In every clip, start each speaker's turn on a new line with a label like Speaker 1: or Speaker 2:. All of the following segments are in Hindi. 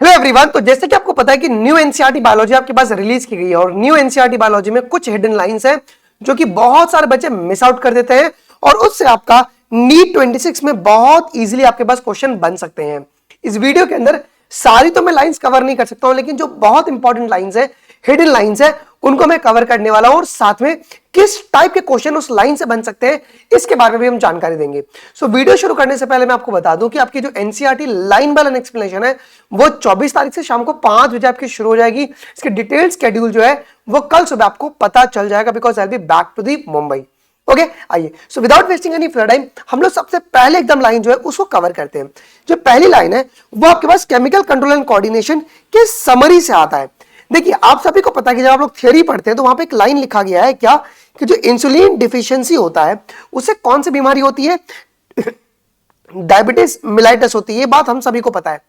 Speaker 1: Hello everyone. तो जैसे कि आपको पता है कि न्यू एनसीईआरटी बायोलॉजी आपके पास रिलीज की गई है और न्यू एनसीईआरटी बायोलॉजी में कुछ हिडन लाइंस हैं जो कि बहुत सारे बच्चे मिस आउट कर देते हैं और उससे आपका नीट 26 में बहुत इजीली आपके पास क्वेश्चन बन सकते हैं। इस वीडियो के अंदर सारी तो मैं लाइंस कवर नहीं कर सकता हूं, लेकिन जो बहुत इंपॉर्टेंट लाइंस है, हिडन लाइंस है, उनको मैं कवर करने वाला हूं और साथ में किस टाइप के क्वेश्चन उस लाइन से बन सकते हैं इसके बारे में भी हम जानकारी देंगे। सो वीडियो शुरू करने से पहले मैं आपको बता दूं कि आपकी जो NCERT line by line explanation है वो 24 तारीख से शाम को 5 बजे आपकी शुरू हो जाएगी। इसके डिटेल शेड्यूल जो है वो कल सुबह आपको पता चल जाएगा, because I will be back to the Mumbai. Okay, आइए so without wasting any further time हम लोग सबसे पहले एकदम लाइन जो है उसको कवर करते हैं। जो पहली लाइन है वो आपके पास केमिकल कंट्रोल एंड कोऑर्डिनेशन के समरी से आता है। देखिए, आप सभी को पता है कि जब आप लोग थ्योरी पढ़ते हैं तो वहां पे एक लाइन लिखा गया है क्या कि जो इंसुलिन डिफिशियंसी होता है उससे कौन सी बीमारी होती है? डायबिटीज मिलाइटस होती है। ये बात हम सभी को पता है,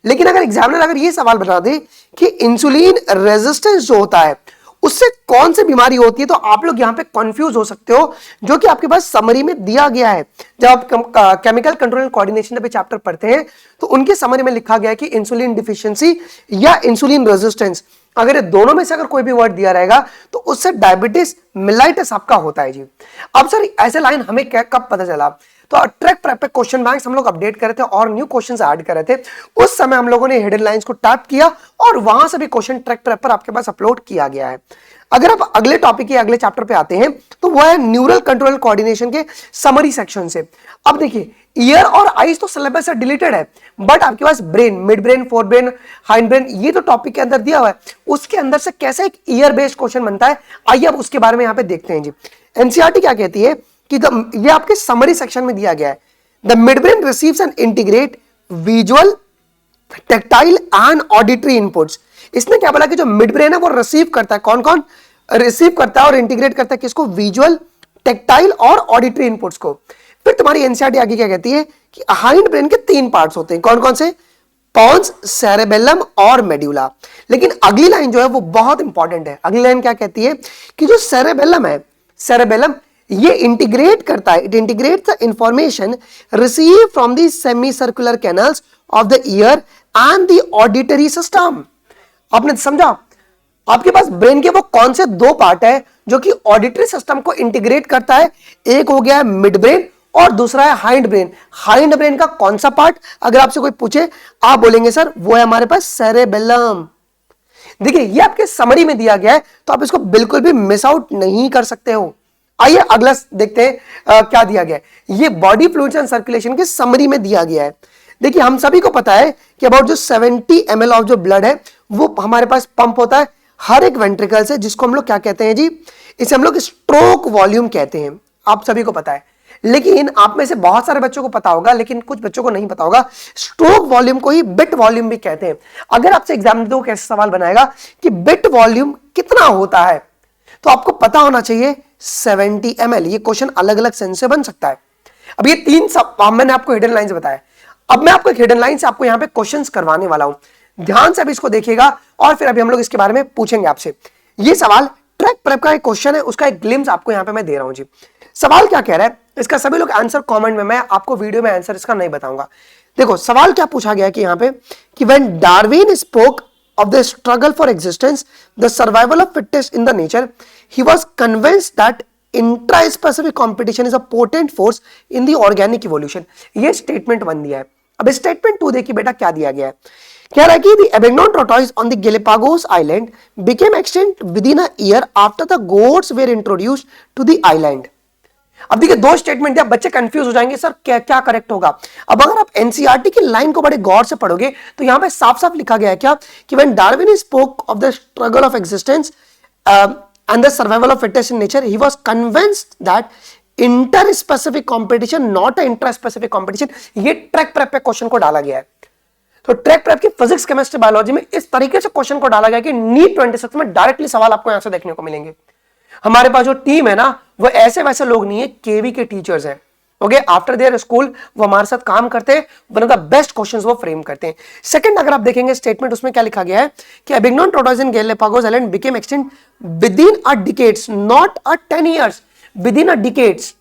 Speaker 1: लेकिन अगर एग्जामिनर अगर ये सवाल बता दे कि इंसुलिन रेजिस्टेंस जो होता है उससे कौन सी बीमारी होती है, तो आप लोग यहां पे कंफ्यूज हो सकते हो, जो कि आपके पास समरी में दिया गया है। जब आप केमिकल कंट्रोल एंड कोऑर्डिनेशन पे चैप्टर पढ़ते हैं तो उनके समरी में लिखा गया है कि इंसुलिन डिफिशियंसी या इंसुलिन रेजिस्टेंस, अगर ये दोनों में से अगर कोई भी वर्ड दिया रहेगा तो उससे डायबिटीज मिलाइटस आपका होता है जी। अब सर ऐसे लाइन हमें कब पता चला? तो ट्रैक प्रेप पे क्वेश्चन बैंक्स हम लोग अपडेट कर रहे थे और न्यू क्वेश्चंस ऐड कर रहे थे। उस समय हम लोगों ने हिडन लाइंस को टैप किया और वहां से भी क्वेश्चन ट्रैक प्रेप पर आपके पास अपलोड किया गया है। अगर आप अगले टॉपिक या अगले चैप्टर पे आते हैं तो वो है न्यूरल कंट्रोल कोऑर्डिनेशन के समरी सेक्शन से। अब देखिए, ईयर और आईज तो सिलेबस से डिलीटेड है, बट आपके पास brain, mid brain, fore brain, hind brain, ये तो टॉपिक के अंदर दिया हुआ है। उसके अंदर से कैसे एक ईयर बेस्ड क्वेश्चन बनता है, आइए अब उसके बारे में यहां पे देखते हैं जी। एनसीईआरटी क्या कहती है कि ये आपके समरी सेक्शन में दिया गया है, the mid brain receives and integrate visual, tactile and auditory inputs. इसने क्या बोला कि जो मिड ब्रेन है वो रिसीव करता है, कौन कौन रिसीव करता है और इंटीग्रेट करता है किसको? विजुअल, टेक्टाइल और ऑडिटरी इनपुट्स को। फिर तुम्हारी एनसीईआरटी आगे क्या कहती है कि हाइंड ब्रेन के 3 पार्ट्स होते हैं, कौन कौन से? पॉन्स, सेरेबेलम और मेड्यूला। लेकिन अगली लाइन जो है वो बहुत इंपॉर्टेंट है। अगली लाइन क्या कहती है कि जो सेरेबेलम है, सेरेबेलम ये इंटीग्रेट करता है, it integrates the information receive from the semi circular canals of the year and the auditory system. आपने समझा? आपके पास ब्रेन के वो कौन से 2 पार्ट है जो कि ऑडिटरी सिस्टम को इंटीग्रेट करता है? एक हो गया है मिड ब्रेन और दूसरा है हाइंड ब्रेन। हाइंड ब्रेन का कौन सा पार्ट अगर आपसे कोई पूछे, आप बोलेंगे सर वो है हमारे पास सेरेबेलम। देखिए, ये आपके समरी में दिया गया है तो आप इसको बिल्कुल भी मिस आउट नहीं कर सकते हो। आइए अगला देखते हैं क्या दिया गया है। ये बॉडी फ्लूइड्स एंड सर्कुलेशन के समरी में दिया गया है। देखिए, हम सभी को पता है कि अबाउट जो 70 ml ऑफ जो ब्लड है वो हमारे पास पंप होता है हर एक वेंट्रिकल से, जिसको हम लोग क्या कहते हैं जी? इसे हम लोग स्ट्रोक वॉल्यूम कहते हैं। आप सभी को पता है, लेकिन आप में से बहुत सारे बच्चों को पता होगा लेकिन कुछ बच्चों को नहीं पता होगा, स्ट्रोक वॉल्यूम को ही बिट वॉल्यूम भी कहते हैं। अगर आपसे एग्जाम में दो कैसे सवाल बनाएगा कि बिट वॉल्यूम कितना होता है, तो आपको पता होना चाहिए 70 ml। ये क्वेश्चन अलग अलग सेंस से बन सकता है। अब ये 3 सब मैंने आपको हिडन लाइंस बताया। अब मैं आपको एक हिडन लाइन से आपको यहां पे क्वेश्चंस करवाने वाला हूं, ध्यान से अभी इसको देखिएगा और फिर अभी हम लोग इसके बारे में पूछेंगे आपसे। ये सवाल ट्रैक प्रेप का एक क्वेश्चन है, उसका एक ग्लिम्स आपको यहां पे मैं दे रहा हूं जी। सवाल क्या कह रहा है, इसका सभी लोग आंसर कमेंट में, मैं आपको वीडियो में आंसर इसका नहीं बताऊंगा। देखो सवाल क्या पूछा गया कि यहां पे कि when Darwin spoke of the struggle for existence, the survival of fittest in the nature, he was convinced that intra-specific competition is a potent force in the organic evolution। ये स्टेटमेंट 1 दिया है। अब स्टेटमेंट 2 देखिए बेटा क्या दिया गया है। कह रहा है कि the abandoned tortoise on the Galapagos island became extinct within a year after the goats were introduced to the island। अब देखिए 2 स्टेटमेंट दिया, बच्चे कंफ्यूज हो जाएंगे सर क्या क्या करेक्ट होगा। अब अगर आप एनसीईआरटी की लाइन को बड़े गौर से पढ़ोगे तो यहां पे साफ साफ लिखा गया है क्या कि when Darwin spoke of the struggle of existence and the survival of fittest in nature, he was convinced that inter specific competition not a intra specific competition. ये ट्रैक प्रेप पे क्वेश्चन को डाला गया है। तो ट्रैक प्रेप की फिजिक्स, केमिस्ट्री, बायोलॉजी में इस तरीके से क्वेश्चन को डाला गया कि नीट 26 में डायरेक्टली सवाल आपको यहां से देखने को मिलेंगे। हमारे पास जो टीम है ना वो ऐसे वैसे लोग नहीं है, केवी के टीचर्स हैं। ओके, आफ्टर देयर स्कूल वो हमारे साथ काम करते हैं, one of the best questions वो फ्रेम करते हैं। सेकंड अगर आप देखेंगे स्टेटमेंट, उसमें क्या लिखा गया है कि abandoned tortoise in Galapagos Island became extinct within a decades, not a 10 years, within a decades।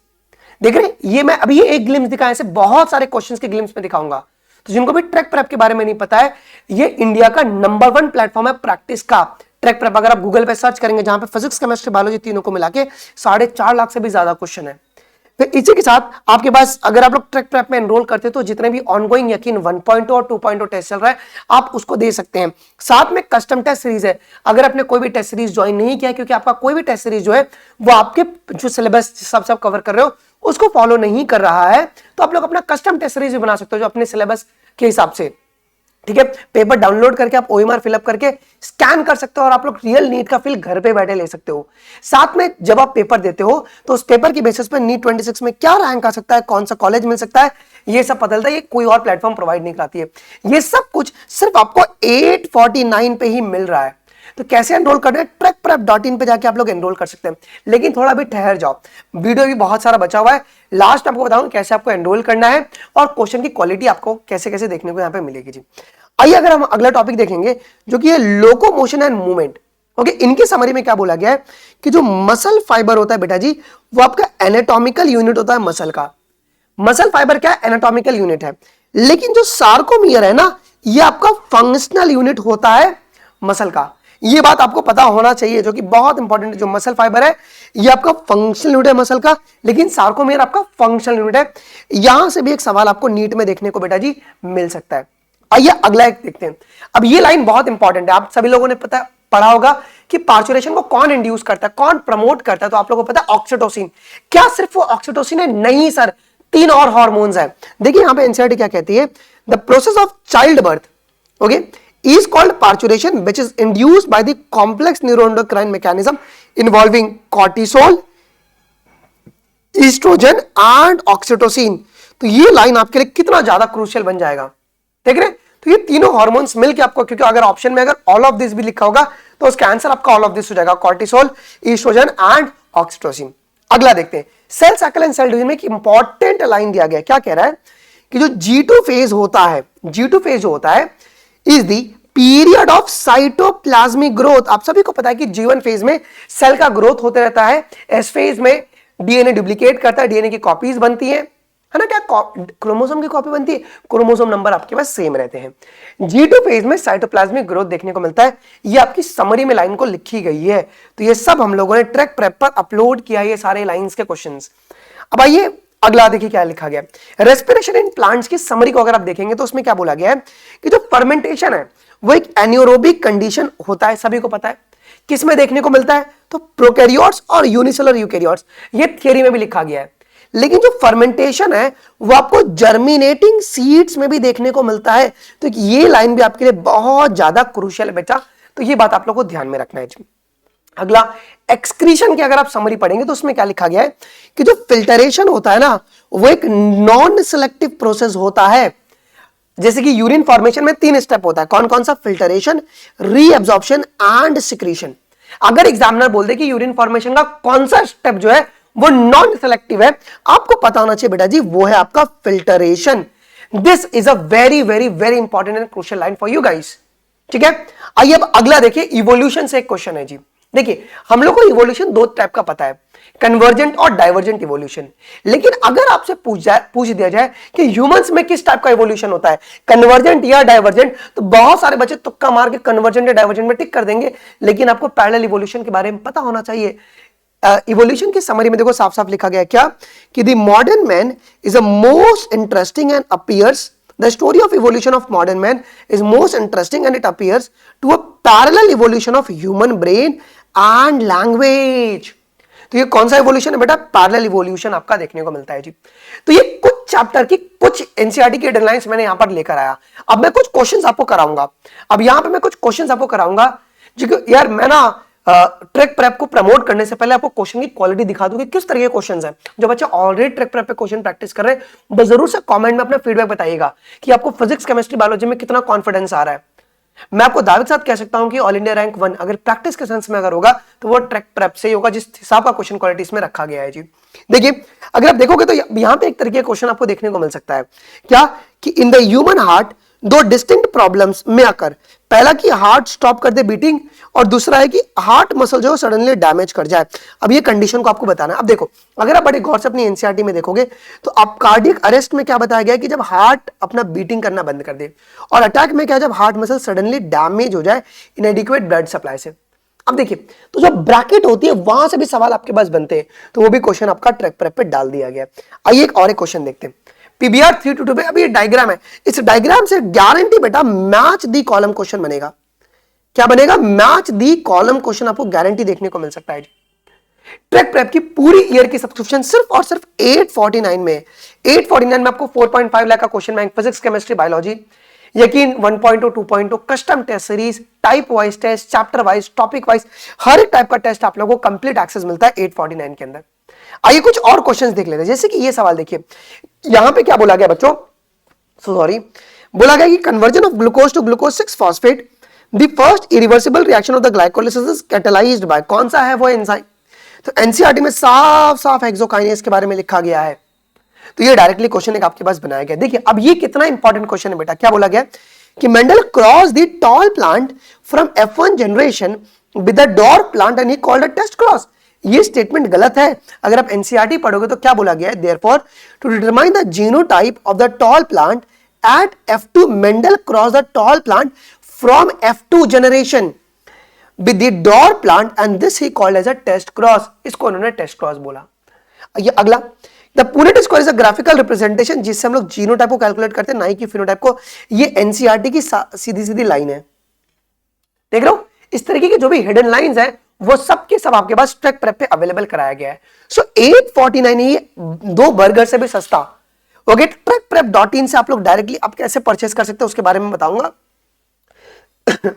Speaker 1: देख रहे, ये मैं अभी एक ग्लिम्स दिखाया, ऐसे बहुत सारे क्वेश्चंस के ग्लिम्स में दिखाऊंगा। तो जिनको भी ट्रैक प्रेप के बारे में नहीं पता है, ये इंडिया का नंबर 1 प्लेटफॉर्म है प्रैक्टिस का। ट्रैक प्रेप अगर आप गूगल पे सर्च करेंगे, जहां पे फिजिक्स, केमिस्ट्री, बायोलॉजी तीनों को मिला के 4.5 लाख से भी ज्यादा क्वेश्चन है। फिर इसी के साथ आपके पास अगर आप लोग ट्रैक प्रेप में एनरोल करते हो तो जितने भी ऑनगोइंग यकीन 1.0 और 2.0 टेस्ट चल रहा है, आप उसको दे सकते हैं। साथ में कस्टम टेस्ट सीरीज है। अगर आपने कोई भी टेस्ट सीरीज ज्वाइन नहीं किया, क्योंकि आपका कोई भी टेस्ट सीरीज जो है वो आपके जो सिलेबस सब कवर कर रहे हो उसको फॉलो नहीं कर रहा है, तो आप लोग अपना कस्टम टेस्ट सीरीज भी बना सकते हो जो अपने सिलेबस के हिसाब से, ठीक है। पेपर डाउनलोड करके आप ओएमआर फिलअप करके स्कैन कर सकते हो और आप लोग रियल नीट का फील घर पे बैठे ले सकते हो। साथ में जब आप पेपर देते हो तो उस पेपर की बेसिस पे नीट 26 में क्या रैंक आ सकता है, कौन सा कॉलेज मिल सकता है, ये सब पता चलता है। ये कोई और प्लेटफॉर्म प्रोवाइड नहीं कराती है। ये सब कुछ सिर्फ आपको 849 पे ही मिल रहा है। तो कैसे एनरोल करना है? ट्रैकप्रेप.in पे जाके आप लोग एनरोल कर सकते हैं। लेकिन थोड़ा भी ठहर जाओ, वीडियो भी बहुत सारा बचा हुआ है। लास्ट आपको बताऊं कैसे आपको एनरोल करना है और क्वेश्चन की क्वालिटी आपको कैसे कैसे देखने को यहाँ पे मिलेगी जी। आइए अगर हम अगला टॉपिक देखेंगे जो कि है लोकोमोशन एंड मूवमेंट। ओके, इनके समरी में क्या बोला गया है कि जो मसल फाइबर होता है बेटा जी, वो आपका एनाटॉमिकल यूनिट होता है मसल का। मसल फाइबर क्या है? एनाटॉमिकल यूनिट है। लेकिन जो सार्कोमियर है ना, ये आपका फंक्शनल यूनिट होता है मसल का। ये बात आपको पता होना चाहिए, जो कि बहुत इंपॉर्टेंट है। जो मसल फाइबर है ये आपका फंक्शनल यूनिट है मसल का, लेकिन सार्कोमियर आपका फंक्शनल यूनिट है। यहां से भी एक सवाल आपको नीट में देखने को बेटा जी मिल सकता है। आइए अगला एक देखते हैं। अब ये लाइन बहुत इंपॉर्टेंट है, आप सभी लोगों ने पढ़ा होगा कि पार्चुरेशन को कौन इंड्यूस करता है, कौन प्रमोट करता है, तो आप लोगों को पता है ऑक्सीटोसिन। क्या सिर्फ वो ऑक्सीटोसिन है? नहीं सर, 3 और हार्मोन्स है। देखिए यहां पे एनसीईआरटी क्या कहती है, the process of child birth, okay, is called parturition, which is induced by the complex neuroendocrine mechanism involving cortisol, estrogen and oxytocin। तो ये लाइन आपके लिए कितना ज्यादा क्रूशियल बन जाएगा, देख रहे? तो ये तीनों हार्मोन्स मिलके आपको, क्योंकि अगर ऑप्शन में अगर ऑल ऑफ दिस भी लिखा होगा तो उसका आंसर आपका ऑल ऑफ दिस हो जाएगा, कॉर्टिसोल, ईस्ट्रोजन एंड ऑक्सीटोसिन। अगला देखते हैं, cell cycle and cell division में एक इंपॉर्टेंट लाइन दिया गया। क्या कह रहा है कि जो G2 फेज होता है, G2 फेज जो होता है is the period of cytoplasmic growth. आप सभी को पता है कि G1 फेज में सेल का ग्रोथ होते रहता है। एस फेज में डीएनए डुप्लीकेट करता है, डीएनए की कॉपीज बनती है ना? क्या क्रोमोसोम की कॉपी बनती है, क्रोमोसोम नंबर आपके पास सेम रहते हैं। G2 फेज में साइटोप्लाज्मिक ग्रोथ देखने को मिलता है। ये आपकी समरी में लाइन को लिखी गई है। तो ये सब हम लोगों ने ट्रैक प्रेप पर अपलोड किया है, ये सारे लाइंस के क्वेश्चंस। अब आइए अगला देखिए क्या लिखा गया। रेस्पिरेशन इन प्लांट्स की समरी को अगर आप देखेंगे तो उसमें क्या बोला गया है कि जो फर्मेंटेशन है वो एक एनियोरोबिक कंडीशन होता है, सभी को पता है। किस में देखने को मिलता है? तो प्रोकैरियोट्स और यूनिसेलुलर यूकैरियोट्स, ये थियरी में भी लिखा गया है। लेकिन जो फर्मेंटेशन है वो आपको जर्मिनेटिंग सीड्स में भी देखने को मिलता है। तो ये लाइन भी आपके लिए बहुत ज्यादा क्रूशियल है बेटा, तो ये बात आप लोगों को ध्यान में रखना है। अगला एक्सक्रीशन की अगर आप समरी पढ़ेंगे तो उसमें क्या लिखा गया है कि जो फिल्टरेशन होता है ना, वो एक नॉन सिलेक्टिव प्रोसेस होता है। जैसे कि यूरिन फॉर्मेशन में 3 स्टेप होता है, कौन कौन सा? Filtration, reabsorption and secretion. अगर एग्जामिनर बोल दे कि यूरिन फॉर्मेशन का कौन सा स्टेप जो है वो नॉन सिलेक्टिव है, आपको पता होना चाहिए बेटा जी वो है आपका filtration. This is a very very very important and crucial line for you guys, ठीक है। आइए अब अगला देखिए, इवोल्यूशन से एक क्वेश्चन है जी। देखिए हम लोग को इवोल्यूशन 2 टाइप का पता है, कन्वर्जेंट और डाइवर्जेंट इवोल्यूशन। लेकिन अगर आपसे पूछ दिया जाए कि ह्यूमंस में किस टाइप का इवोल्यूशन होता है, कन्वर्जेंट या डाइवर्जेंट, तो बहुत सारे बच्चे तुक्का मार के कन्वर्जेंट या डाइवर्जेंट में टिक कर देंगे। लेकिन आपको पैरेलल इवोल्यूशन के बारे में पता होना चाहिए। इवोल्यूशन की समरी में देखो साफ साफ लिखा गया क्या कि the modern man is a most interesting and appears The story of evolution of modern man is most interesting and it appears to a parallel evolution of human brain and language। तो ये कौन सा इवोल्यूशन है बेटा? पैरेलल इवोल्यूशन आपका देखने को मिलता है जी। तो ये कुछ चैप्टर की कुछ एनसीईआरटी की डेडलाइंस मैंने यहां पर लेकर आया। अब मैं कुछ क्वेश्चंस आपको कराऊंगा। अब यहां पे मैं कुछ क्वेश्चंस आपको कराऊंगा जो यार मैं ना ट्रैक प्रेप को प्रमोट करने से पहले आपको क्वेश्चन की क्वालिटी दिखा दूंगी, किस तरह के क्वेश्चंस हैं। जो बच्चे ऑलरेडी ट्रैक प्रेप पे क्वेश्चन प्रैक्टिस कर रहे हैं वो जरूर से कमेंट में अपना फीडबैक बताइएगा कि आपको फिजिक्स, केमिस्ट्री, बायोलॉजी में कितना कॉन्फिडेंस आ रहा है। मैं आपको दावे के साथ कह सकता हूं कि ऑल इंडिया रैंक 1 अगर प्रैक्टिस के सेंस में अगर होगा तो वो ट्रैक प्रेप से होगा, जिस हिसाब का क्वेश्चन क्वालिटी इसमें रखा गया है जी। देखिए अगर आप देखोगे तो यहां पे एक तरीके का क्वेश्चन आपको देखने को मिल सकता है क्या कि इन द ह्यूमन हार्ट दो डिस्टिंक्ट प्रॉब्लम्स में आकर, पहला कि हार्ट स्टॉप कर दे बीटिंग, और दूसरा है कि हार्ट मसल जो सडनली डैमेज कर जाए। अब ये कंडीशन को आपको बताना है। अब देखो, अगर आप बड़े गौर से अपनी एनसीईआरटी में देखोगे तो आप कार्डियक अरेस्ट में क्या बताया गया कि जब हार्ट अपना बीटिंग करना बंद कर दे, और अटैक में क्या, जब हार्ट मसल सडनली डैमेज हो जाए इनएडिक्वेट ब्लड सप्लाई से। अब देखिए, तो जो ब्रैकेट होती है वहां से भी सवाल आपके पास बनते हैं, तो वो भी क्वेश्चन आपका ट्रैक प्रेप पे डाल दिया गया। आइए एक और एक क्वेश्चन देखते हैं। पीबीआर 322 पे अभी ये डायग्राम है, इस डायग्राम से गारंटी बेटा मैच दी कॉलम क्वेश्चन बनेगा। क्या बनेगा? मैच दी कॉलम क्वेश्चन आपको गारंटी देखने को मिल सकता है। ट्रैक प्रेप की पूरी ईयर की सब्सक्रिप्शन सिर्फ और सिर्फ 849 में। 849 में आपको 4.5 लाख का question bank, physics, chemistry, biology, Yakeen 1.0, 2.0, custom test series, type wise test, chapter wise, topic wise, हर एक टाइप का टेस्ट आप लोगों को कंप्लीट एक्सेस मिलता है 849 के अंदर। आइए कुछ और क्वेश्चंस देख लेते हैं, जैसे कि ये सवाल देखिए, यहां पे क्या बोला गया बच्चों, सॉरी, बोला गया कि conversion of glucose to glucose 6 phosphate, the first irreversible reaction of the glycolysis is catalysed by, कौन सा है वो एंजाइम? तो एनसीईआरटी में साफ साफ हेक्सोकाइनेज के बारे में लिखा गया है, तो ये डायरेक्टली क्वेश्चन एक आपके पास बनाया गया। देखिए अब ये कितना इंपॉर्टेंट क्वेश्चन है बेटा। क्या बोला गया कि Mendel cross the tall plant from F1 generation with the dwarf plant and he called a test cross. ये स्टेटमेंट गलत है। अगर आप एनसीईआरटी पढ़ोगे तो क्या बोला गया है, therefore to determine the genotype of the tall plant at F2 Mendel cross the tall plant from F2 generation with the dwarf plant and this he called as a test cross। इसको उन्होंने टेस्ट क्रॉस बोला। ये अगला, the Punnett square is a graphical representation, जिससे हम लोग जीनोटाइप को कैलकुलेट करते हैं, ना कि फिनोटाइप को। ये एनसीईआरटी की सीधी सीधी लाइन है, देख रहे हो। इस तरीके की जो भी हिडन लाइंस है वो सब के सब आपके पास ट्रैक प्रेप पे अवेलेबल कराया गया है। सो 849 ये दो बर्गर से भी सस्ता। ओके, ट्रैकप्रेप.in से आप लोग डायरेक्टली आप कैसे परचेस कर सकते हो उसके बारे में बताऊंगा।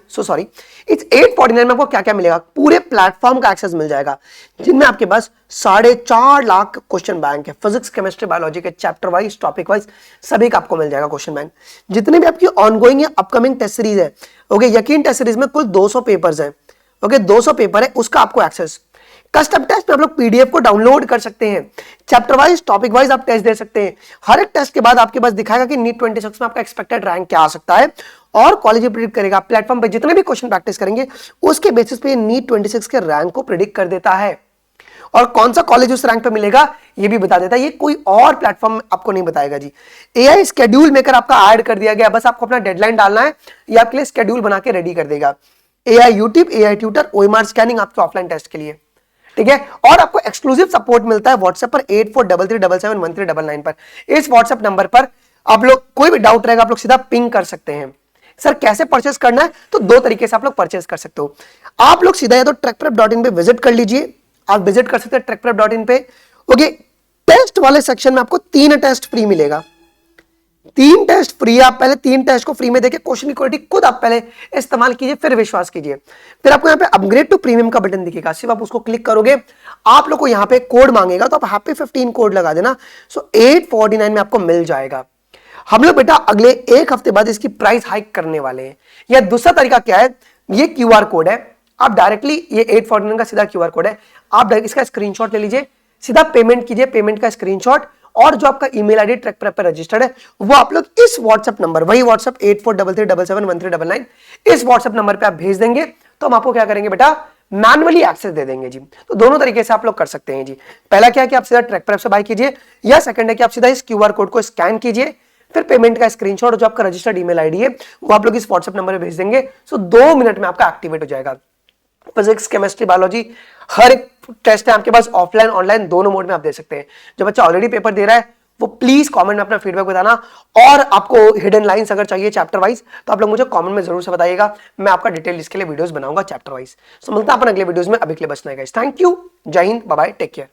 Speaker 1: सो सॉरी, इट्स 849 में आपको क्या क्या मिलेगा, पूरे प्लेटफॉर्म का एक्सेस मिल जाएगा, जिनमें आपके पास 4.5 लाख क्वेश्चन बैंक है, फिजिक्स, केमिस्ट्री, बायोलॉजी के चैप्टर वाइज, टॉपिक वाइज सभी का आपको मिल जाएगा क्वेश्चन बैंक। जितने भी आपकी ऑनगोइंग या अपकमिंग टेस्ट सीरीज है, ओके, यकीन टेस्ट सीरीज में कुल 200 पेपर्स हैं, ओके, 200 पेपर है, उसका आपको एक्सेस। कस्टम टेस्ट में आप लोग पीडीएफ को डाउनलोड कर सकते हैं, चैप्टर वाइज, टॉपिक वाइज आप टेस्ट दे सकते हैं। हर एक टेस्ट के बाद आपके पास दिखाएगा कि नीट 26 में आपका एक्सपेक्टेड रैंक क्या आ सकता है, और कॉलेज प्रिडिक्ट करेगा। प्लेटफॉर्म पे जितने भी क्वेश्चन प्रैक्टिस करेंगे उसके बेसिस पे नीट 26 के रैंक को प्रिडिक्ट कर देता है, और कौन सा कॉलेज उस रैंक पे मिलेगा ये भी बता देता है। ये कोई और प्लेटफॉर्म आपको नहीं बताएगा जी। एआई स्केड्यूल मेकर आपका ऐड कर दिया गया, बस आपको अपना डेडलाइन डालना है, ये आपके लिए स्केड्यूल बना के रेडी कर देगा। AI YouTube, AI tutor, OMR scanning आपके ऑफलाइन टेस्ट के लिए, ठीक है। और आपको एक्सक्लूसिव सपोर्ट मिलता है व्हाट्सएप पर 8433771399 पर। इस व्हाट्सएप नंबर पर आप लोग कोई भी डाउट रहेगा आप लोग सीधा पिंग कर सकते हैं। सर कैसे परचेस करना है, तो दो तरीके से आप लोग परचेस कर सकते हो। आप लोग सीधा या तो ट्रैकप्रेप.in पे विजिट कर लीजिए, आप विजिट कर सकते हैं ट्रैकप्रेप.in पे। ओके, टेस्ट वाले सेक्शन में आपको 3 टेस्ट फ्री मिलेगा, 3 टेस्ट फ्री। आप पहले 3 टेस्ट को फ्री में देके क्वेश्चन की क्वालिटी खुद आप पहले इस्तेमाल कीजिए, फिर विश्वास कीजिए। फिर आपको यहाँ पे अपग्रेड टू प्रीमियम का बटन दिखेगा, सिर्फ आप उसको क्लिक करोगे, आप लोग को यहाँ पे कोड मांगेगा, तो आप हैप्पी 15 कोड लगा देना। सो 849 में आपको मिल जाएगा। हम लोग बेटा अगले एक हफ्ते बाद इसकी प्राइस हाइक करने वाले हैं। या दूसरा तरीका क्या है, ये क्यूआर कोड है, आप डायरेक्टली, ये 849 का सीधा क्यूआर कोड है, आप इसका स्क्रीनशॉट ले लीजिए, सीधा पेमेंट कीजिए, पेमेंट का स्क्रीनशॉट, और जो आपका ईमेल आईडी ट्रैकप्रेप पर रजिस्टर्ड है वो आप लोग इस व्हाट्सएप नंबर, वही व्हाट्सएप 8433771399, इस व्हाट्सएप नंबर पे आप भेज देंगे, तो हम आपको क्या करेंगे बेटा, मैनुअली एक्सेस दे देंगे जी। तो दोनों तरीके से आप लोग कर सकते हैं जी। पहला क्या है कि आप सीधा ट्रैकप्रेप से बाय कीजिए, या सेकंड है कि आप सीधा इस क्यूआर कोड को स्कैन कीजिए, फिर पेमेंट का स्क्रीनशॉट, जो आपका रजिस्टर्ड ईमेल आईडी है वो आप लोग इस व्हाट्सएप नंबर पे भेज देंगे। सो 2 मिनट में आपका एक्टिवेट हो जाएगा। फिजिक्स, केमिस्ट्री, बायोलॉजी हर एक टेस्ट है आपके पास, ऑफलाइन ऑनलाइन दोनों मोड में आप दे सकते हैं। जो बच्चा ऑलरेडी पेपर दे रहा है वो प्लीज कमेंट में अपना फीडबैक बताना, और आपको हिडन लाइंस अगर चाहिए चैप्टर वाइज तो आप लोग मुझे कमेंट में जरूर से बताइएगा, मैं आपका डिटेल इसके लिए वीडियोस बनाऊंगा चैप्टर वाइज। सो मिलता है अपन अगले वीडियोस में, अभी के लिए बस नहीं guys, thank you, Jai Hind, bye bye, take care.